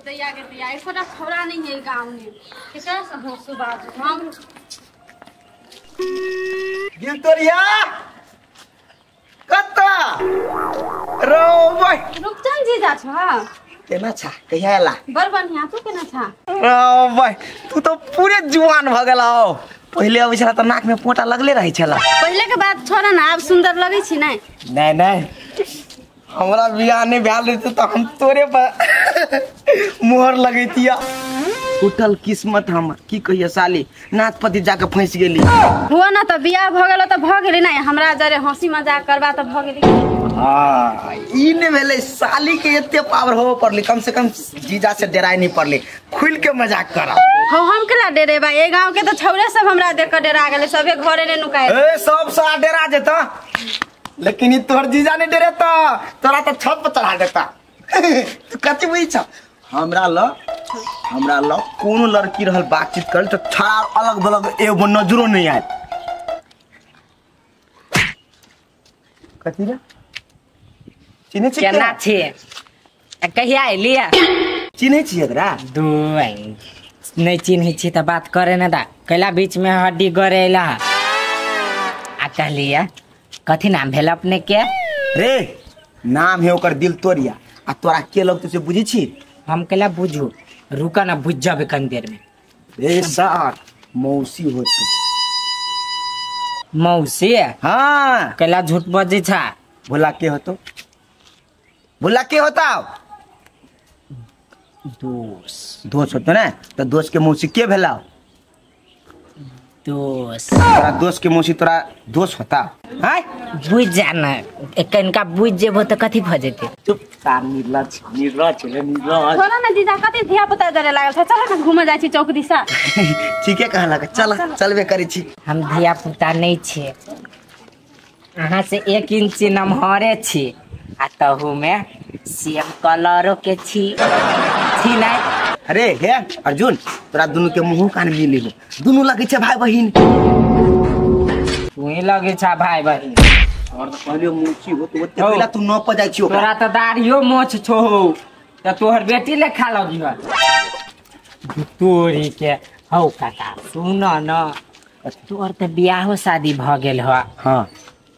दैया के दैया एकोटा छोरा नहीं है गांव में केकरा से हंसू बात हम गिलतोरिया कत्ता रो भाई रुकचन जीजा छ केना छा कहिया आला बर बढ़िया तू केना छ रो भाई तू तो पूरे जुआन भ गेला हो पहिले अबै छला त नाक में पोटा लगले रहै छला पहिले के बात छोड़ ना अब सुंदर लगै छी नहीं नहीं नहीं हमरा बियाह नहीं भेल रहते तो हम तोरे पर मोहर लगैतिया टूटल किस्मत हम की कहिए साली नाथपति जाके फंस गेली हुआ ना तो बियाह भ गेल त भ गेली नहीं हमरा जरे हंसी मजाक करबा त भ गेली हां ई ने भेले साली के एते पावर हो पड़ली कम से कम जीजा से डराई नहीं पड़ली खुल के मजाक करा हो हम केला डरे बा ए गांव के तो छौरे सब हमरा देख के डरा गेले सबे घरे ने नुकाए ए सब सा डरा जेता लेकिन ई तोहर जीजा ने डरे त तोरा त छत पर चढ़ा देता तू कथि बुझी छ हमरा ल कोनो लड़की रहल बातचीत कर त छाड़ अलग अलग एगो नजरो नहीं आए कथि रे चिन्हे छी केना छी कहिया एलिया चिन्हे छी एकरा दुई नहीं चिन्हे छी त बात करे न दा कैला बीच में हड्डी गरेला आ कहलिया कथी नाम भेल अपने के रे नाम है ओकर दिलतोरिया आ तोरा के लगत से बुझी छी हम कैला बुझू रुका ना बुझ जाबे कन देर में रे सार मौसी होत मौसी हां कैला झूठ बजे छा भोला के होतो दोस्त होतो ना तो दोस्त के मौसी के भेला दोस्त तोरा दोस्त के मौसी तोरा दोस्त होता हैं बुझ जाना कनका बुझ जेबो त कथी भ जेते चुप तार निर्ला चले छोरा ना जीजा कते धिया पुता जरे लागल छ चल ना घुम जाय छी चौक दिशा ठीके कहला चलबे करी छी हम धिया पुता नहीं छे अहाँ से 1 इंच नमहरे छी आ तहु में सेम कलरो के छी नहीं अरे हे अर्जुन तोरा दोनों के मुंह कान मिली हो दोनों लगे छे भाई बहिन तू ही लगे छा भाई बहिन और तो पहले मुंची हो तो ओते पहला तू न प जाय छी तोरा त दाढ़ियो मोछ छो त तोहर बेटी ले खा लगी हो तोरी के हौ काका सुन न तोहर त बियाह शादी भ गेल हो हां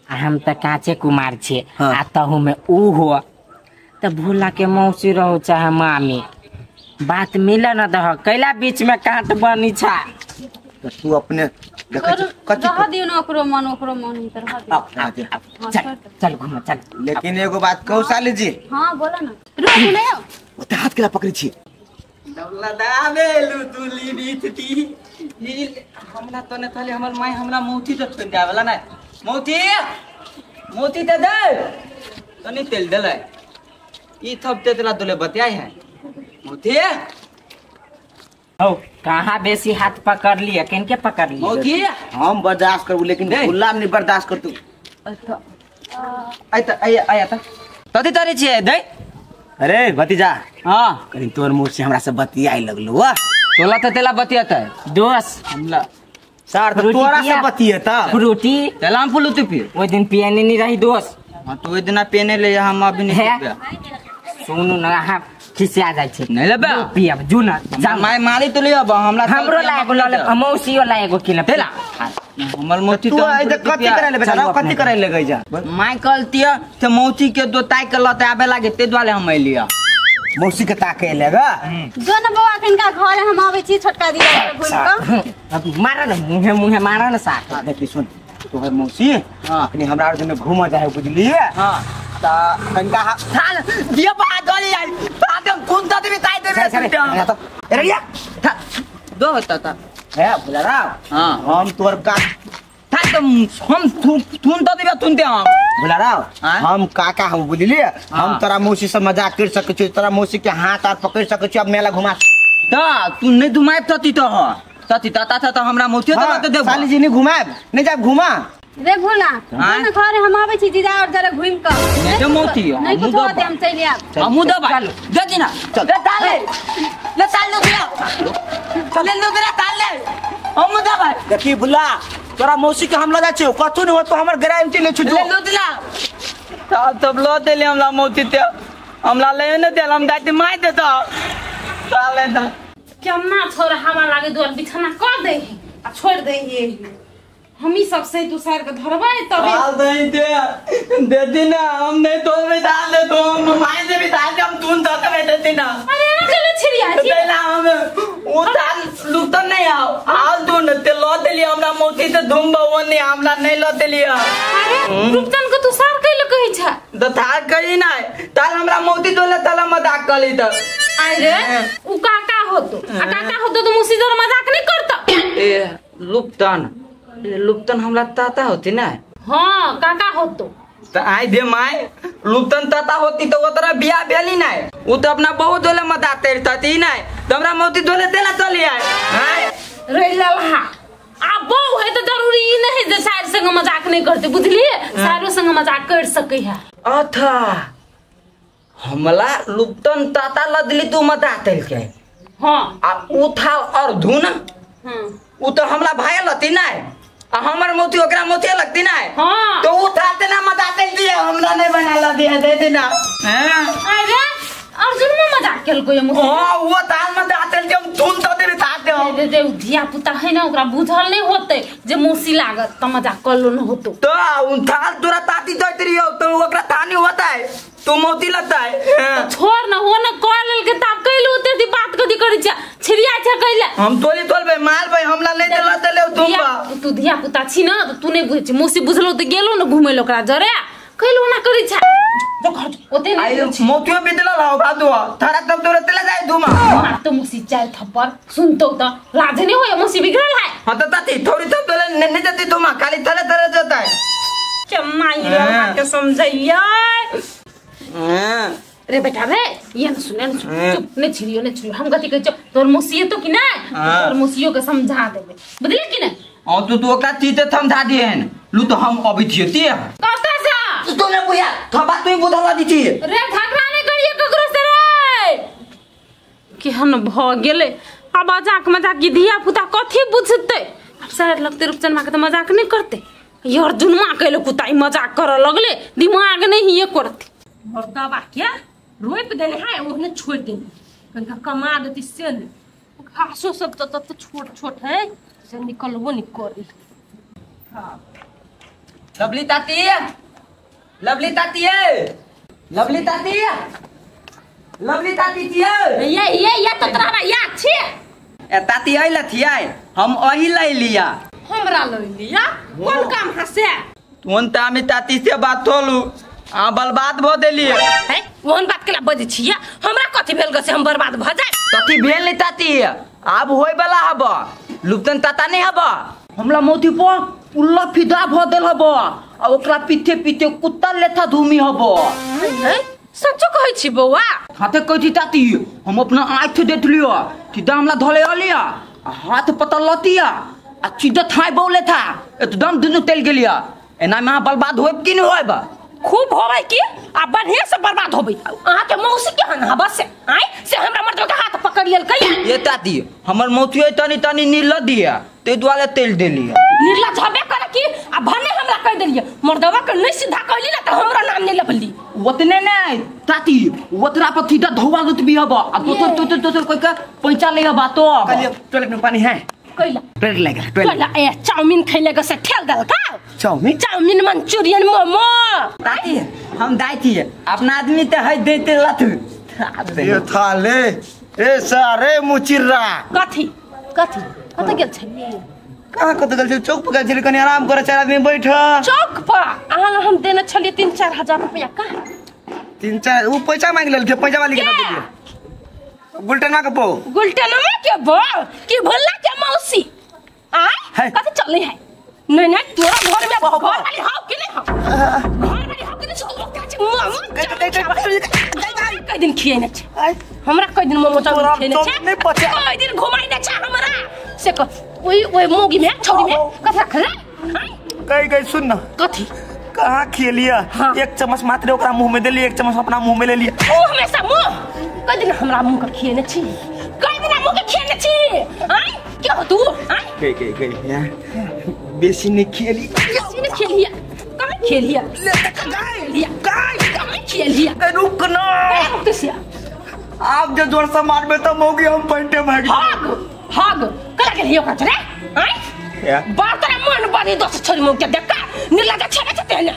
आ हम त काचे कुमार छे हाँ। आ तहु में ऊ हो त भोला के मौसी रहो चाहे मामी बात मिले न दह कैला बीच में काट बनी छा तो तू अपने देखै कथि रह दियो न ओकरो मन तर रह चल चल घुम चल लेकिन एगो बात कहू साली जी हां बोला ना रुक नहीं आओ ओते हाथ केला पकड़ी छी दौला दावेलु दुली रीति हमरा तो ने खाली हमर माई हमरा मोती तो छोड़ जावेला ना मोती दे दे तनी तेल देले ई थप ते तेला दोले बतियाई है मोती हो कहाँ बेसी हाथ पकड़ लिया किन के पकड़ लिया मोती हम बर्दाश्त करू लेकिन भुल्ला नहीं बर्दाश्त कर तू आया त तती तरी छे दे अरे भतीजा हां कहीं तोर मुंह से हमरा से बतियाई लगलो वा तोला त तेला बतियाता दोस्त हमला सार तो तोरा से बतियाता फ्रूटी तेलाम फुलू तू फिर ओइ दिन पियाने नहीं रही दोस्त हां तो ओइ दिन पेने ले हम अभी नहीं सुनु न हां खिसिया जाय छे नहीं लेबे पियब जुना माय मारी तो लिया हमरा हमरो लायक लले मौसियो लायक किला पेला हमर मोती तो कथि करे ले बेटा कथि करे ले गई जा माय कहलतिया से मौसी के दो ताई के लते आबे लागे ते द्वाले हम अइलिया मौसी के ताके लेगा जो न बाबा किनका घर हम आवे छी छोटका दिया घुम के मारा न मुहे मारा न साथ देखि सुन तोहर मौसी अपने हमरा और में घूम जाए बुझलिए हां ता कनका थाल दिया बा गली आई एकदम खून त देबे ताई देबे अरे या दो होता था है बोला राव हां हम तोर का था तुम हम थून तो देबे तुनते हम बोला राव हम काका हम बुझलिए हम तोरा मौसी से मजाक कर सके छी तोरा मौसी के हाथ हाथ पकड़ सके छी अब मेला घुमा त तू नहीं घुमाए तती तो ह तती ताता था तो हमरा मौसी तो दे साली जी नहीं घुमाए नहीं जाब घुमा रे भोला न घर हम आवे छी जीजा और जरा घुम के नहीं मौती नहीं कुछ होते हम चल आब हम मुदा भाई दे दिना चल ले ताले ले ताल लो दिया चल लो दिना ताल ले हम मुदा भाई देखी बुला तोरा मौसी के हम लगा छे कथु नहीं हो तो हमर गारंटी ले छुटो ले लो दिना तब लो देले हमला मौती ते हमला ले न देल हम दाती मार दे तो साले ना केना छोड़ हवा लागे दुआर बिछाना कर दे आ छोड़ दे ये हमी सब से तू सर के धरबे तबे डाल दे देती ना हम नहीं तो में डाल दे तो हम माय से भी डाल दे हम तून दत में देती ना अरे ना चले छिड़िया छी देला हम वो डाल लुटन नहीं आओ तू न ते लो देली हमरा मोती से धुम बवन नहीं हमरा नहीं लो देली अरे रुपचन को तू सर कइले कहि छ तो थार करी ना ताल हमरा मोती दोले तला मजाक कली त अरे उ काका होतो आ काका होतो तो मुसीदर मजाक नहीं करता ए लुप्तन हमरा ताता होती ना हां काका होतो तो आई दे माय लुप्तन ताता होती तो वो तरह बिया बेली ना वो तो अपना बहुत दोले मदाते रहती ना तो हमरा मोती दोले देला चली आए हैं रे लल्हा आ बहु है तो जरूरी नहीं जे सार संग मजाक नहीं करते बुझलिए सारो संग मजाक कर सकै है अथा हमला लुप्तन ताता लदली तू मदाते के हां आ उठा और धुन उ तो हमला भाई लती ना आ हमर मोती ओकरा मोती लगती ना हां तो उठाते ना मदाते दिए हमरा नहीं बना ला दिए दे देना हैं अरे अर्जुन में मजाक केल को ये मुसी हां वो ताल मदाते हम धुन तो दे ताते हो दे धिया पुता है ना ओकरा बुझल नहीं होते जे मुसी लागत त मजाक करलो न होतो तो उन थाल तोरा ताती दैत रहियो तो ओकरा तानी होता है तू मोती लगता है छोड़ न हो न कॉल के ताप कइलू ते दी बात कदी करी छ छिरिया छ कइले हम तोलबे माल भाई हमला नहीं देला देले तुम बा तू धिया पुता छी न तू नहीं बुझ मुसी बुझलो त गेलो न घुमै लो ओकरा जरे कइलू ना करी छ जो घर ओते नहीं मोतियो भी देला लाओ बादो थारा तब तोरे तेला जाय धुमा मार तो मुसी चार थप्पड़ सुनतो त लाज नहीं होय मुसी बिगड़ल है हां तो ताती थोड़ी तब तोले नहीं देती धुमा खाली थले थले जाता है चमाई रे के समझैया रे बेटा रे ये न सुन चुप ने छिरियो ने छिरियो हम गति कह तोर मुसिए तो कि ना तोर मुसियो के समझा देबे बुझले कि ना औ तू ओकरा चीते समझा दिएन लू तो हम अभी थियती कहता सा तू ने बुया थबा तू बुझला दी थी रे झगड़ा नहीं करिए ककरो से रे केहन भ गेले अब मजाक की धिया पुता कथि बुझते अब सर लगते रुपचन मा के तो मजाक नहीं करते ये अर्जुन मा कहले कुताई मजाक कर लगले दिमाग नहीं ये करते और दबा क्या रोप देने है उन्हें छोड़ देने कनका कमा देती से घासो सब तो छोट छोट है से निकलवो निकल लवली ताती लवली ताती लवली ताती लवली ताती ये तो तोरा या छी ए ताती आइला थियाय हम अही लै लिया हमरा ले लिया कोन काम हसे तुन तामी ताती से बात होलू आ बर्बाद भ देलिए है ओहन बात केला बजै छिया हमरा कथि भेल ग से हम बर्बाद भ जाय कथि भेल नै ताती आब होय वाला हब लुप्तन ताता नहीं हब हमला मोती पर उल्ला फिदा भ देल हब आ ओकरा पीठे पीठे कुत्ता लेथा धूमी हब है सच्चो कहै छी बौआ हाथे कथि ताती हम अपना आंख देख लियो सीधा हमला धले आलिया हाथ पता लतिया आ सीधा थाई बोले था एकदम दुनु तेल गेलिया एना में बर्बाद होब कि नहीं होब खूब होबै की आ बढ़िया से बर्बाद होबै अहाँ के मौसी के हन बस से आइ से हमरा मर्द के हाथ पकड़ लेल कई ये ताती हमर मौसी तनी तनी नील दिया ते द्वारे तेल देलिया नीला झबे करे की आ भने हमरा कह देलिए मर्दवा के नहीं सीधा कहली ना त हमरा नाम नहीं लबली ओतने नहीं ताती ओतरा पर सीधा धोवा लुत भी हबा आ तो कोई का पैसा ले हबा तो टॉयलेट में पानी है कइला टॉयलेट लगा कइला ए चाउमीन खइले के से ठेल दल का चाउमीन मंचूरियन मोमो ताती हम दाई थी अपना आदमी ते है देते लत ये थाले ए सारे मुचिरा कथि कथि कत गेल छली कहां कत गेल छ चौक पर गेल छ कनी आराम करे 4 आदमी बैठ चौक पर आला हम देने छली 3-4 हजार रुपया का 3-4 वो पैसा मांग लेल थे पैसा वाली के दिए गुलटना के पो गुलटनमा के बो की भल्ला के मौसी आय कथि चलले है नहीं नहीं तोरा घर में घर वाली हाउ कि नहीं हाउ घर वाली हाउ कि नहीं मोमो कई दिन खिए न छ हमरा कई दिन मोमो चाउमीन खिए न छ नहीं पचा कई दिन घुमाई न छ हमरा से क ओई मोगी में छोरी में कथा खरे कई सुन न कथि कहां खेलिया एक चम्मच मात्र ओकरा मुंह में देली एक चम्मच अपना मुंह में ले लिया ओ हमेशा मुंह कई दिन हमरा मुंह का खिए न छी कई दिन मुंह के खिए न छी आय क्या हो तू आय कई बेसी ने खेली बेसी ने खेलिया कम खेलिया ले गाय कम खेलिया रुक ना रुक से आप जो जोर से मारबे तो मौगी हम पैंटे भाग हाग कला के लियो कचरे हैं बार तेरा मन बड़ी दोस्त छोरी मुके देखा निर्लज छने छते ना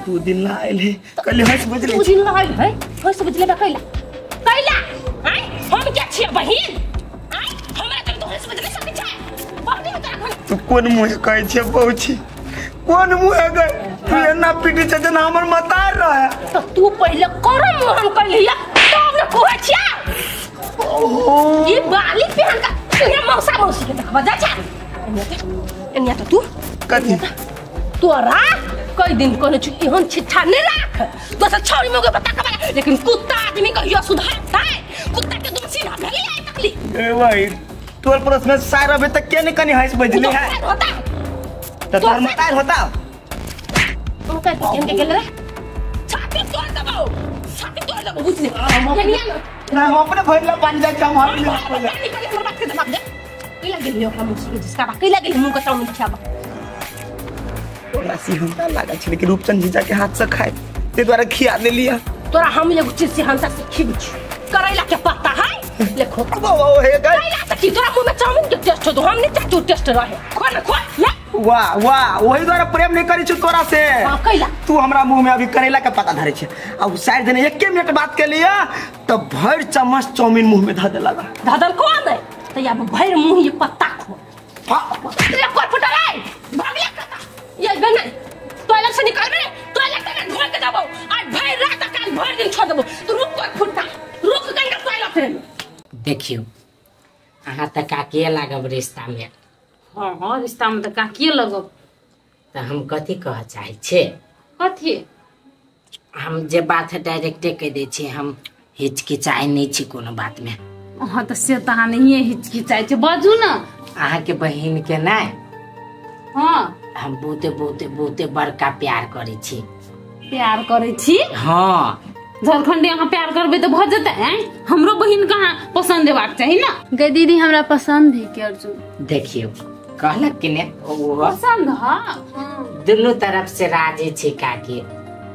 2 दिन ला आइले कल हंस बजले 2 दिन ला आइले है हंस बजले बा कैला हैं हम क्या छिया बहिन हैं हमरा त तो हंस बजले सके छै बाबू बता तू कोन मुंह कहै छै पहुंची कोन मुंह गए तू एना पीटी छ जना हमर मतार रहे तो तू पहले करम हम कर लिया तब न कोहे छिया ये बाली पहन का ये मौसी के देखबा जा छा एनिया तो तू कथी तोरा कई दिन कोने छु एहन छिट्ठा नहीं राख दोसर छोरी मोगे बता कबा लेकिन कुत्ता आदमी कहियो सुधारता है कुत्ता के तुम सीधा भेली आई तकली ए भाई तोर परस में सार अबे तक के नहीं कनी हंस बजले है होता तो तोर मतार होता ओ का केन के गेल रे छाती तोड़ दबो बुझले एनिया ना हम अपने भरला पानी जा हम हाथ में पहले निकल के बात के दिमाग दे कैला गेल यो हम जिसका बा कैला गेल मुंह का चाउमिन खाबा तोरा सिहंता लागा छै लेकिन रूपचंद जीजा के हाथ से खाए ते द्वारा खिया दे लिया तोरा हम एगो चीज से हंसा से खिबछ करैला के पत्ता है देखो ओ हे गई करैला से की तोरा मुंह में चाउमिन के टेस्ट हो हम नहीं चाचू टेस्ट रहे खो ना खो ले वाह वाह वही द्वारा प्रेम नहीं करी छु तोरा से हां कैला तू हमरा मुंह में अभी करेला के पता धरे छै अब शायद दिन 1 मिनट बात के लिया तो भर चम्मच चाउमीन मुंह में धा दे लगा दादर कौन है तो या भर मुंह ये पत्ता खो तेरे कोई फुटा रे भागले कता ये गन टॉयलेट से निकाल रे टॉयलेट में धोए के जाबो आज भर रात काल भर दिन छोड़ देबो तू रुक कोई फुटा रुक गंगा टॉयलेट में देखियो अहाँ तक के लागब रिश्ता में हां रिश्ता में त काकिए लगब तो हम कथी कह चाहे छे कथी हम जे बात है डायरेक्टे कह दे छी हम हिचकिचाई नहीं छी कोनो बात में हां त से त हां नहीं हिचकिचाई छै बाजू ना अहाँ के बहिन के नहीं हां हम बहुते बड़का प्यार करे छी प्यार करे छी हाँ झारखंडी अहाँ प्यार करबे तो भ जते हैं हमरो बहिन कहाँ पसंद हेबाक चाहिए ना गे दीदी हमरा पसंद है के अर्जुन देखियो कहलक कि ने पसंद है दोनों तरफ से राजी छी काकी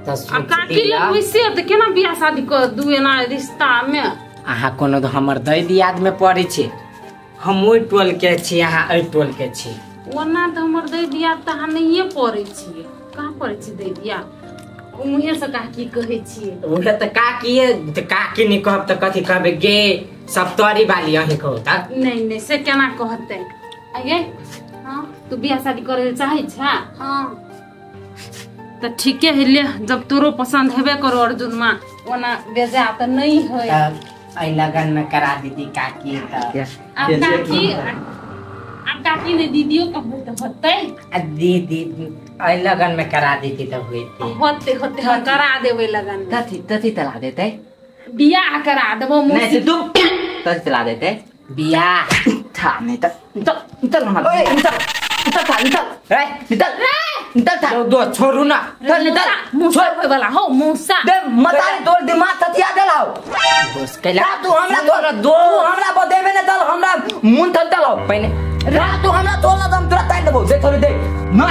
तो काकी ले वैसे त केना बियाह शादी कर दुए ना रिश्ता में अहाँ कोनो हमर दई दियाद में पड़े छी हम ओइ टोल के छी अहाँ ओइ टोल के छी ओना त हमर दई दियाद त हम नहीं पड़े छी कहाँ पड़े छी दई दियाद मुहे से काकी कहे छी उहे त काकी नहीं कहब त कथी कहबे गे सब तोरी वाली अही कहू त नहीं से केना कहते आगे हां तू बियाह शादी करे चाहे छा हां त ठीके है ले जब तोरो पसंद हेबे करो अर्जुन मां ओना बेजा त नहीं है आई लगन में करा दीदी काकी त अब काकी ने दीदियों कहबे त होतै दीदी आई लगन में करा दीदी त होते होते हम करा देबे लगन तथी तला देते बियाह करा देबो नहीं तू तथी तला देते बियाह था नहीं निकल हम निकल था दो छोड़ू ना निकल मुसा होय वाला हो मुसा दे मतारी तोर दिमाग तथिया देलाओ दोस्त कैला तू हमरा दो हमरा बदेबे ने दल हमरा मुन थल दलाओ पहले रात हमरा तोला दम तुरंत ताई देबो दे थोड़ी दे ना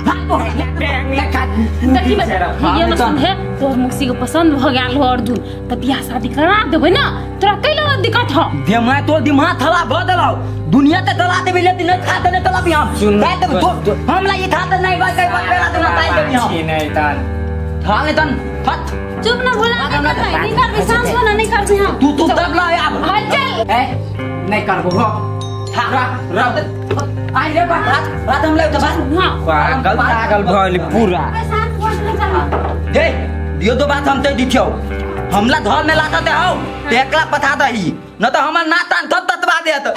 हां तो बैंग लखा देखी बे ये मत है तो मुक्सी को पसंद भ गेल हो अर्जुन त बियाह शादी करा देबे ना तोरा कैला दिक्कत हो दे मैं तो दिमाग थला भ देलाओ दुनिया ते तला देबे लेकिन नहीं खा देने तला भी हम ताई देबो तो हमला ये था नहीं बात कई बात बेला देना ताई देबी हम नहीं तन था नहीं तन फट चुप ना भूला नहीं कर विश्वास बना नहीं कर हम तू दब ला अब चल ए नहीं करबो हो आई रे बात हम ले तो पागल भइल पूरा दे दियो तो बात हम ते दिथियो हमला घर में लाता ते हो एकला पथा दही न तो हमर नातान थप ततवा देत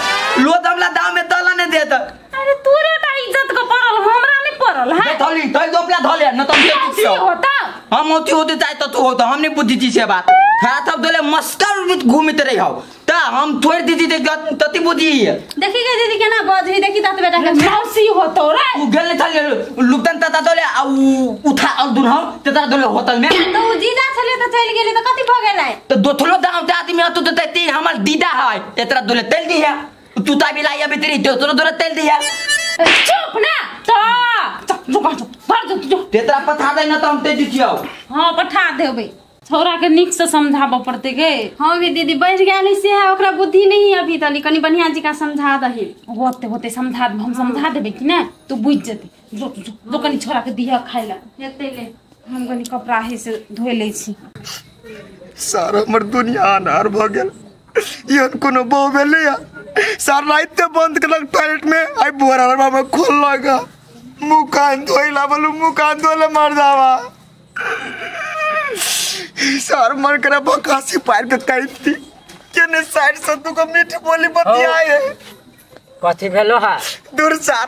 लोग हमला दाव में तला ने देत अरे तोरे ता इज्जत को परल हमरा नहीं परल है थली तई दोपला धले न तो दिथियो होता हम होती होते चाहे तो तू होता हमने बुद्धि जी से बात था तब दोले मस्कर घूमते रही हो ता हम थोड़ी दीदी देख तती बुद्धि देखी के दीदी केना बजही देखी तात बेटा के मौसी होतो रे उ गेल ने थले लुकतन तता दोले आ उठा और दुन हो तता दोले होटल में तो जीजा छले तो चल गेले तो कथि भ गेलै तो दोथलो दाम ते आदमी तो ते हमर दीदा है एतरा दोले तेल दी है तू ता भी लाया भीतरी तो दोले तेल दी है चुप ना तो चुप भर जो तेतरा पठा दे न तो हम ते दिथियो हां पठा देबे छोरा के निक से समझाबो पड़ते गे। हाँ गे दीदी बढ़ गया से है ओकरा बुद्धि नहीं है अभी तनी कनी बढ़िया जी का समझा दही। होते होते समझा हम समझा देबे कि ना तू बुझ जती। जो कनी छोरा के दिया खाइला हेते ले हम कनी कपड़ा है से धोए ले छी। सारा हमर दुनिया अनार भ गेल। यन कोनो बहु भेले या सार रात बंद करलक टॉयलेट में आई बोरा में खोल लगा मुंह कान धोइला बोलू मुंह कान धोले मर जावा। सार मन करे बकासी पार के कहती केने साइड से तू को मीठी बोली बतियाए है। कथी भेलो हा? दूर सार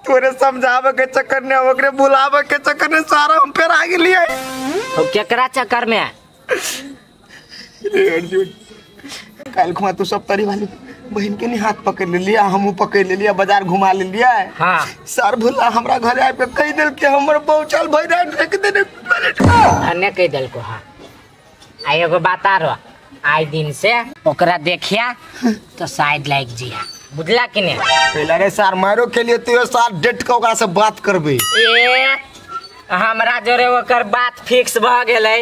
तोरे समझावे के चक्कर ने ओकरे बुलावे के चक्कर ने सारा हम पे आ गेली है। तो केकरा चक्कर में? अर्जुन कल खुआ तू सब तरी वाली बहन के नहीं हाथ पकड़ ले लिया हमू पकड़ ले लिया बाजार घुमा ले लिया। हाँ सर भुला हमरा घरे आए पे कह दिल के हमर पहुंचल भई रहा फेंक देने प्लेट अन्य कह दिल को। हाँ आई एगो बात आ रहा आई दिन से ओकरा देखिया तो शायद लाइक जिया बुझला कि नहीं? पहले रे सर मारो के लिए तू साथ डेट के ओकरा से बात करबे। ए हमरा जोरे ओकर बात फिक्स भ गेलै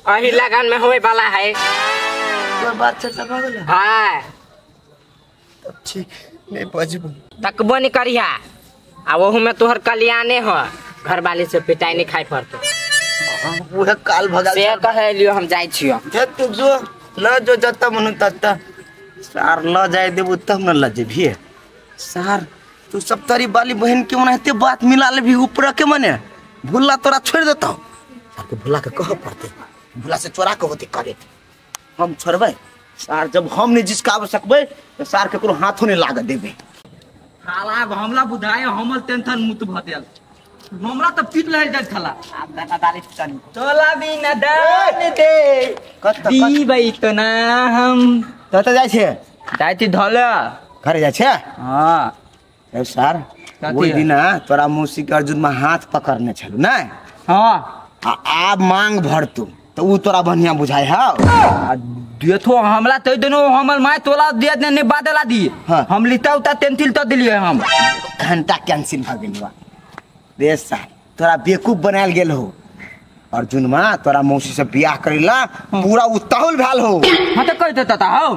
अही लगन में होए वाला है। कोई बात चर्चा भ गेल? हाँ ठीक नहीं बजबू तकबो नहीं करिया आ वहू में तोहर कल्याणे हो घर वाली से पिटाई नहीं खाई पड़तो। वो काल भगा से कहे लियो हम जाई छियो। हे तू जो ल जो जत मन तत सार ल जाए देबू तब न ल जेबी। सार तू सब तरी वाली बहन के मनते बात मिला ले भी ऊपर के मने भुल्ला तोरा छोड़ देता सार के भुल्ला के कह पड़ते भुल्ला से चोरा के होते करे हम छोड़बे। सार जब हम नहीं जिसका सकबे तो सार के कोनो हाथों नहीं लाग देबे। खाला हमला बुझाए हमल टेंशन मुत भ देल हमरा त पीट ले जाय थला आ दादा दाली चनी तोला बिना दान दे दी बई तो ना हम तत जाय छे जायती धले घरे जाय छे। हां ए सार ओई दिन तोरा मौसी के अर्जुन में हाथ पकड़ने छलु ना। हां आ मांग भरतू तो उ तोरा बढ़िया बुझाय है। देखो हमला तई देनो हमर माय तोला दे ने बादला दी। हाँ। हम लिता उता तेंतिल त दिलिए हम घंटा कैंसिल भ गेल बा। रे सार तोरा बेवकूफ बनायल गेल हो अर्जुन मां तोरा मौसी से बियाह करेला पूरा उताहुल भेल हो। हां त कह देता हो।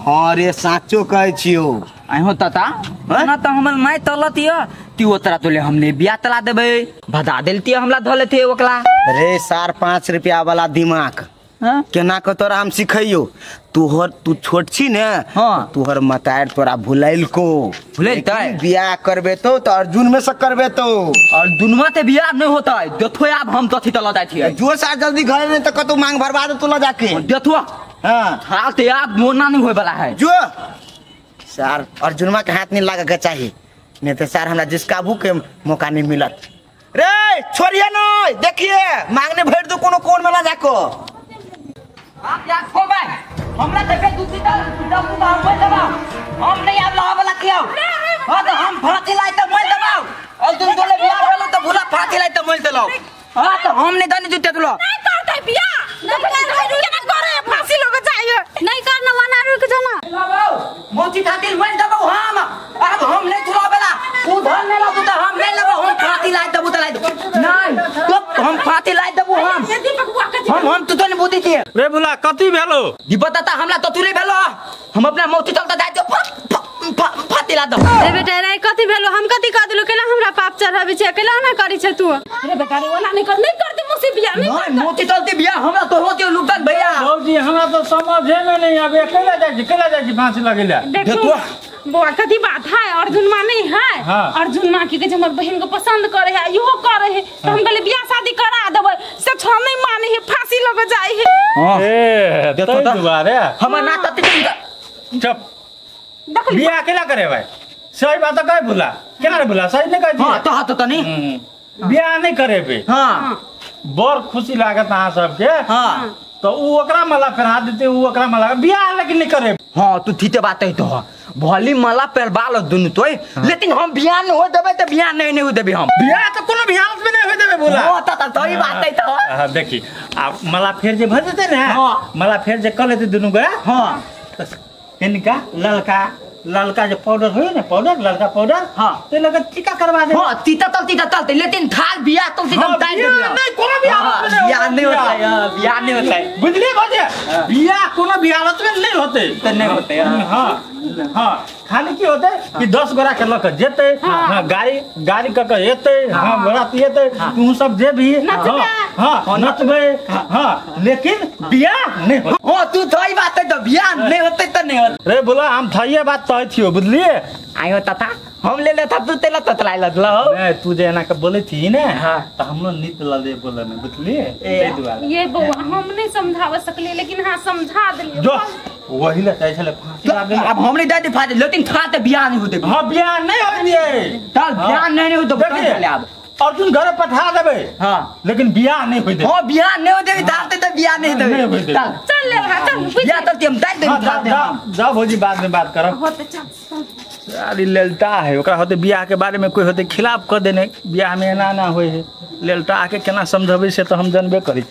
हां रे साचो कहै छियो आई हो तता ना त हमर माय तलतिया ती ओतरा तोले हमने बियाह तला देबे भदा देलती हमला धले थे ओकला। रे सार 5 रुपया वाला दिमाग हां केना के तोरा हम सिखैयो तू छोट छी ने। हाँ। तोहर मतार तोरा भुलैल को भुलैलतै? बियाह करबे तो अर्जुन में से करबे तो और दुनवा ते बियाह नहीं होता है देखो अब हम तथी तला जाय छियै जो सार जल्दी घर में तो कतौ मांग भरवा दे तोला जाके। देखो हां हाल ते आप मोना नहीं होय वाला है। जो सार अर्जुनमा के हाथ नहीं लागे के चाहिए नहीं तो सार हमरा जिसका भूख के मौका नहीं मिलत। रे छोड़िए न देखिए मांगने भर दो कोनो कोन में ला जाको। आप या खोबे हमरा देबे दूसरी तरफ हम बोल देबा हम नहीं आब लहा वाला कियो। हां तो हम फांसी लाई त मोल देबा और तुम बोले बियाह वाला तो भूला फांसी लाई त मोल देलो। हां तो हम नहीं दनी जुटे तुलो नहीं करते बियाह नहीं करे फांसी लोग चाहिए नहीं करना वाला रुक जाना लाबो मोची खातिर मोल देबो हम अब हम नहीं तुलो बेला तू धन नहीं ला तो हम नहीं लेबो हम फांसी लाई देबो त लाई दो नहीं तो हम फांसी लाई देबो हम तो नहीं बुद्धि थी रे बुला कथी भेलो दी बताता हमला तो तुले भेलो हम अपना मोची चलता जाय तो फांसी ला दो। रे बेटा रे कथी भेलो हम कथी कह देलो केला हमरा पाप चढ़ाबे छै केला ना करी छै तू। अरे बेटा रे वाला नहीं करते मुझसे बियाह नहीं मोची चलती बियाह हमरा तो होती लुटन भैया। बाबूजी हमरा तो समझे में नहीं आवे केला जाय छी फांसी लगेला। देखो बुआ कथी बात है अर्जुन मां नहीं है। हाँ। अर्जुन मां की हमर बहन को पसंद करे है इहो करे है तो हम कहले बियाह शादी करा देबै से छोड़ नहीं माने है फांसी लग जाए है। ए देखो तई दुबारे हमर ना तती चुप बियाह केला करे भाई सही बात कह बुला केना रे बुला सही नहीं कह हां तो हाथ तो नहीं बियाह नहीं करे बे। हां बड़ खुशी लागत अहाँ सबके। हां तो उ ओकरा मला पहना देते उ ओकरा मला बियाह लेकिन नहीं करे। हां तू ठीते बात है तो भली मला पर बाल दुनु तोय लेकिन हम बियाह नहीं हो देबे त बियाह नहीं हो देबे हम बियाह तो कोनो बियाह में नहीं हो देबे बोला। हां त तोई बात है तो हां देखी अब मला फेर जे भर देते ना हाँ। मला फेर जे कर लेते दुनु गए। हां इनका ललका ललका जो पाउडर हो ना पाउडर ललका पाउडर हाँ। ते लगा टीका करवा दे हां तीता तलते लेकिन थाल बियाह तो हाँ, दाई दे बियाह नहीं कोनो बियाह नहीं होता है बियाह नहीं होता है बुझलिए भौजी बियाह कोनो बियाहत में नहीं होते तो नहीं होते हाँ हाँ खाली की होते कि 10 गोरा के लक जेते हाँ गाड़ी क के एते हाँ बरात एते तू सब जे भी हाँ नचबे हाँ लेकिन बियाह नहीं होता ओ तू थई बात है तो बियाह नहीं होते तो नहीं होते रे बोला हम थइए बात तो थियो बुझलिए आयो तथा हम ले लेता तू तेला ततलाई लदला हो मैं तू जे ना के बोले थी ना हाँ। तो हम लोग नित लदे बोले में बुझलिए ए दुआरा ये बउआ हम नहीं समझाव सकले लेकिन हाँ समझा दिलिए जो वही ले चाहे चले फांसी लगा दे अब हमने दे दे फादे लेकिन था तो बियाह नहीं होते हां बियाह नहीं होती तब बियाह नहीं हो तो बता चले अब अर्जुन घर पठा देबे हां लेकिन बियाह नहीं होते हां बियाह नहीं होते दाते तो बियाह नहीं नहीं होते। होते चल चल ले रहा चल बियाह तो हम दे दे जा भौजी बाद में बात करब होते चल सारी ललटा है ओकरा होते बियाह के बारे में कोई होते खिलाफ कर देने बियाह में ना होए है ललटा के केना समझबे से तो हम जानबे करी।